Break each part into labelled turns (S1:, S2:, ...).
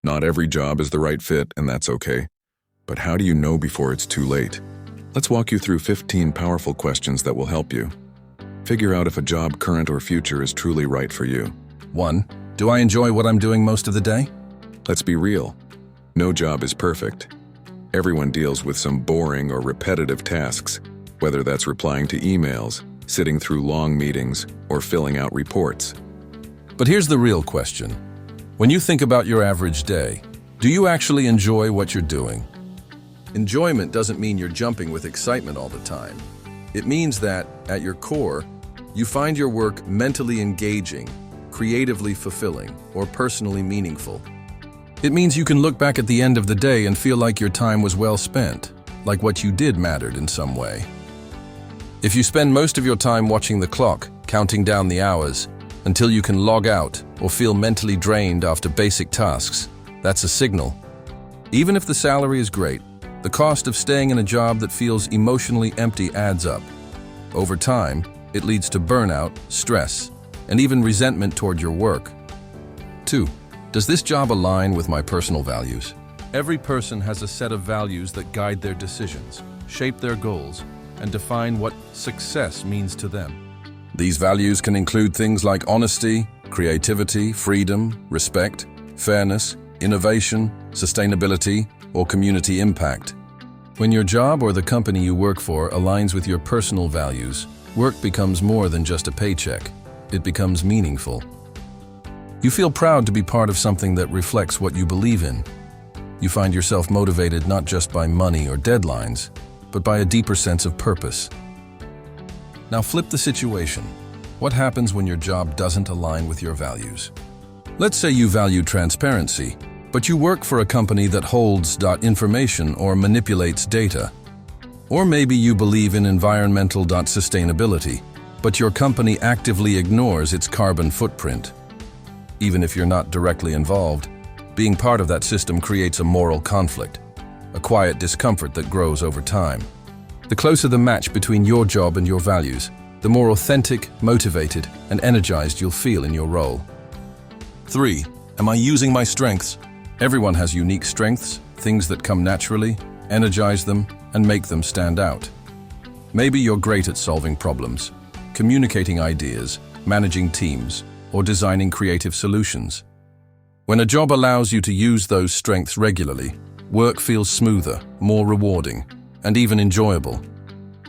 S1: Not every job is the right fit, and that's okay. But how do you know before it's too late? Let's walk you through 15 powerful questions that will help you. Figure out if a job, current or future, is truly right for you.
S2: 1. Do I enjoy what I'm doing most of the day?
S1: Let's be real. No job is perfect. Everyone deals with some boring or repetitive tasks, whether that's replying to emails, sitting through long meetings, or filling out reports.
S2: But here's the real question. When you think about your average day, do you actually enjoy what you're doing? Enjoyment doesn't mean you're jumping with excitement all the time. It means that, at your core, you find your work mentally engaging, creatively fulfilling, or personally meaningful. It means you can look back at the end of the day and feel like your time was well spent, like what you did mattered in some way. If you spend most of your time watching the clock, counting down the hours, until you can log out or feel mentally drained after basic tasks, that's a signal. Even if the salary is great, the cost of staying in a job that feels emotionally empty adds up. Over time, it leads to burnout, stress, and even resentment toward your work. 2. Does this job align with my personal values? Every person has a set of values that guide their decisions, shape their goals, and define what success means to them. These values can include things like honesty, creativity, freedom, respect, fairness, innovation, sustainability, or community impact. When your job or the company you work for aligns with your personal values, work becomes more than just a paycheck. It becomes meaningful. You feel proud to be part of something that reflects what you believe in. You find yourself motivated not just by money or deadlines, but by a deeper sense of purpose. Now flip the situation. What happens when your job doesn't align with your values? Let's say you value transparency, but you work for a company that holds information or manipulates data. Or maybe you believe in environmental sustainability, but your company actively ignores its carbon footprint. Even if you're not directly involved, being part of that system creates a moral conflict, a quiet discomfort that grows over time. The closer the match between your job and your values, the more authentic, motivated, and energized you'll feel in your role. 3. Am I using my strengths? Everyone has unique strengths, things that come naturally, energize them, and make them stand out. Maybe you're great at solving problems, communicating ideas, managing teams, or designing creative solutions. When a job allows you to use those strengths regularly, work feels smoother, more rewarding, and even enjoyable.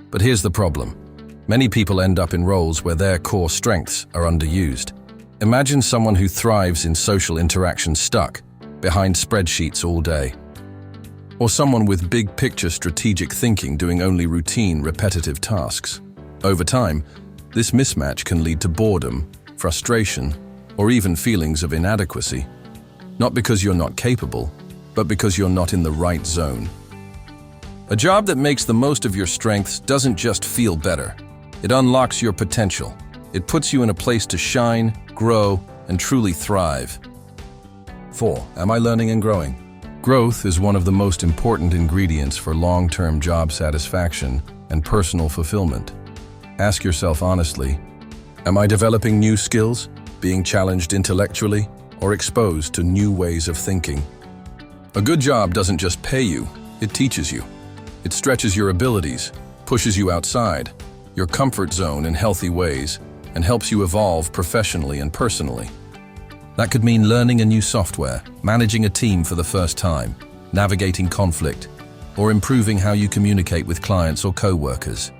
S2: But here's the problem. Many people end up in roles where their core strengths are underused. Imagine someone who thrives in social interaction stuck behind spreadsheets all day. Or someone with big-picture strategic thinking doing only routine, repetitive tasks. Over time, this mismatch can lead to boredom, frustration, or even feelings of inadequacy. Not because you're not capable, but because you're not in the right zone. A job that makes the most of your strengths doesn't just feel better. It unlocks your potential. It puts you in a place to shine, grow, and truly thrive. 4. Am I learning and growing? Growth is one of the most important ingredients for long-term job satisfaction and personal fulfillment. Ask yourself honestly, am I developing new skills, being challenged intellectually, or exposed to new ways of thinking? A good job doesn't just pay you, it teaches you. It stretches your abilities, pushes you outside your comfort zone in healthy ways, and helps you evolve professionally and personally. That could mean learning a new software, managing a team for the first time, navigating conflict, or improving how you communicate with clients or co-workers.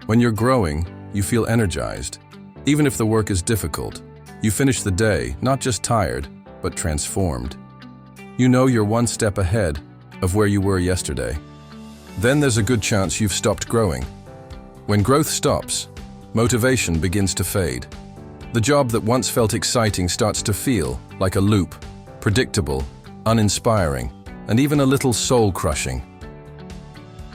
S2: When you're growing, you feel energized. Even if the work is difficult, you finish the day not just tired, but transformed. You know you're one step ahead of where you were yesterday. Then there's a good chance you've stopped growing. When growth stops, motivation begins to fade. The job that once felt exciting starts to feel like a loop, predictable, uninspiring, and even a little soul-crushing.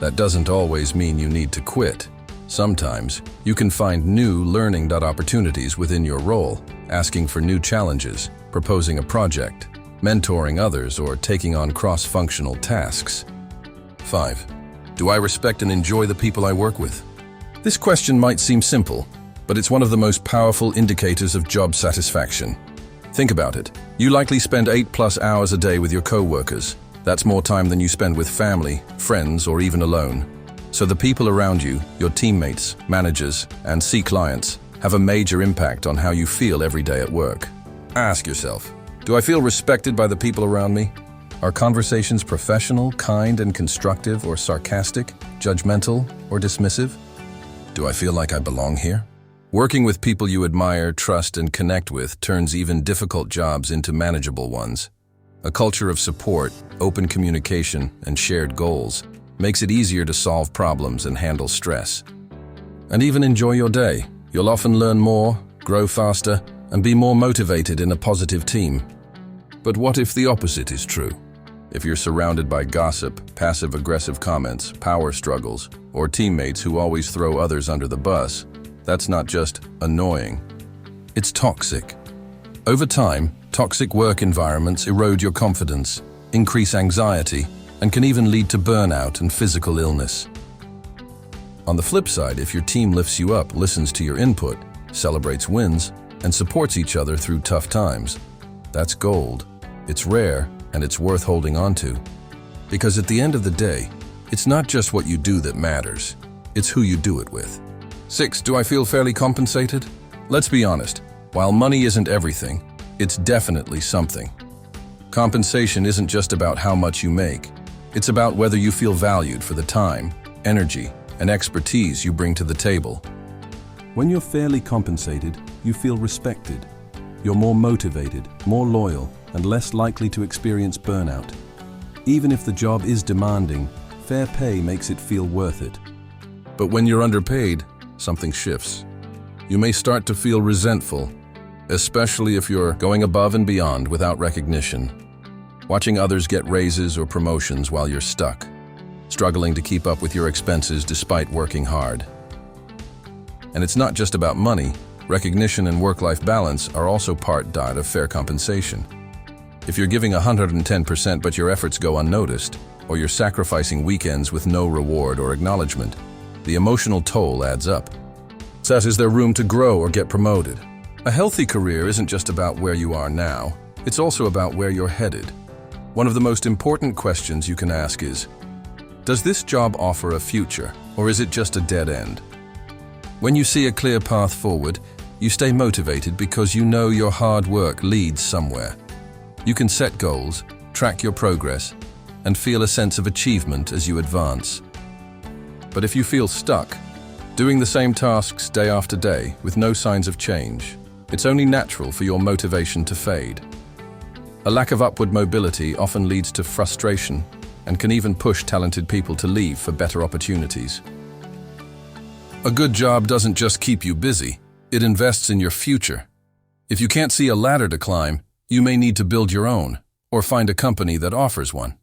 S2: That doesn't always mean you need to quit. Sometimes, you can find new learning opportunities within your role, asking for new challenges, proposing a project, mentoring others, or taking on cross-functional tasks. 5. Do I respect and enjoy the people I work with? This question might seem simple, but it's one of the most powerful indicators of job satisfaction. Think about it. You likely spend 8+ hours a day with your co-workers. That's more time than you spend with family, friends, or even alone. So the people around you, your teammates, managers, and clients, have a major impact on how you feel every day at work. Ask yourself, do I feel respected by the people around me? Are conversations professional, kind, and constructive, or sarcastic, judgmental, or dismissive? Do I feel like I belong here? Working with people you admire, trust, and connect with turns even difficult jobs into manageable ones. A culture of support, open communication, and shared goals makes it easier to solve problems and handle stress. And even enjoy your day. You'll often learn more, grow faster, and be more motivated in a positive team. But what if the opposite is true? If you're surrounded by gossip, passive-aggressive comments, power struggles, or teammates who always throw others under the bus, that's not just annoying. It's toxic. Over time, toxic work environments erode your confidence, increase anxiety, and can even lead to burnout and physical illness. On the flip side, if your team lifts you up, listens to your input, celebrates wins, and supports each other through tough times, that's gold. It's rare, and it's worth holding on to. Because at the end of the day, it's not just what you do that matters, it's who you do it with. 6. Do I feel fairly compensated? Let's be honest, while money isn't everything, it's definitely something. Compensation isn't just about how much you make. It's about whether you feel valued for the time, energy, and expertise you bring to the table. When you're fairly compensated, you feel respected. You're more motivated, more loyal, and less likely to experience burnout. Even if the job is demanding, fair pay makes it feel worth it. But when you're underpaid, something shifts. You may start to feel resentful, especially if you're going above and beyond without recognition. Watching others get raises or promotions while you're stuck, struggling to keep up with your expenses despite working hard. And it's not just about money. Recognition and work-life balance are also part of fair compensation. If you're giving 110% but your efforts go unnoticed, or you're sacrificing weekends with no reward or acknowledgement, the emotional toll adds up. So is there room to grow or get promoted? A healthy career isn't just about where you are now, it's also about where you're headed. One of the most important questions you can ask is, does this job offer a future, or is it just a dead end? When you see a clear path forward, you stay motivated because you know your hard work leads somewhere. You can set goals, track your progress, and feel a sense of achievement as you advance. But if you feel stuck, doing the same tasks day after day with no signs of change, it's only natural for your motivation to fade. A lack of upward mobility often leads to frustration and can even push talented people to leave for better opportunities. A good job doesn't just keep you busy, it invests in your future. If you can't see a ladder to climb, you may need to build your own, or find a company that offers one.